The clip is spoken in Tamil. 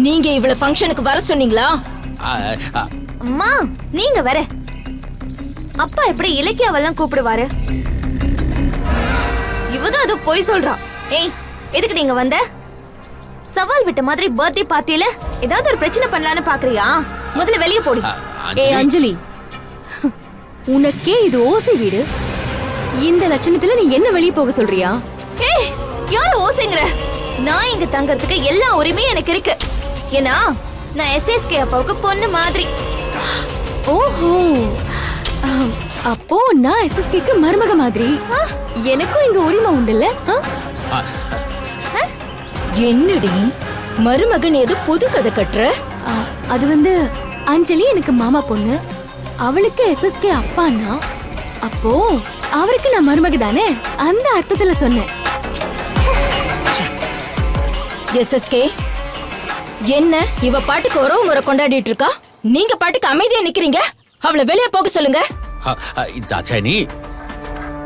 நீங்க இவள ஃபங்க்ஷனுக்கு வர சொன்னீங்களா? அம்மா நீங்க வர அப்பா எப்படி இலக்கியாவெல்லாம் கூப்பிடுவாரு? இவதான் அது போய் சொல்றான். ஏய் எதுக்கு நீங்க வந்த? சவால் விட்ட மாதிரி பர்த்டே பார்ட்டில ஏதாவது ஒரு பிரச்சனை பண்ணலான்னு பாக்குறியா? முதல்ல வெளியே போடி. ஏய் அஞ்சலி, உனக்கே இது ஓசி வீடு. இந்த லட்சணத்துல நீ என்ன வெளியே போக சொல்றியா? ஏய் யாரு ஓசைங்கற? நான் இங்க தங்கறதுக்கு எல்லா உரிமையும் எனக்கு இருக்கு. ஏன்னா நான் எஸ்எஸ்கே அப்பாவுக்கு பொண்ணு மாதிரி. ஓஹோ, அப்போ நான் எஸ்எஸ்கேக்கு மருமக மாதிரி. எனக்கும் இங்க உரிமை உண்டுல்ல? என்னடி மருமகன் ஏதோ புது கதை கட்டுற? அது வந்து அஞ்சலி எனக்கு மாமா பொண்ணு, அவளுக்கு எஸ்எஸ்கே அப்பான்னா அப்போ அவருக்கு நான் மருமக தானே, அந்த அர்த்தத்துல சொன்னேன். எஸ்எஸ்கே என்ன இவ பாட்டுக்கு உறவு முறை கொண்டாடிட்டு இருக்கா, நீங்க பாட்டுக்கு அமைதியா நிக்கிறீங்க. அவளை வெளியே போக சொல்லுங்க. தாட்சாயணி,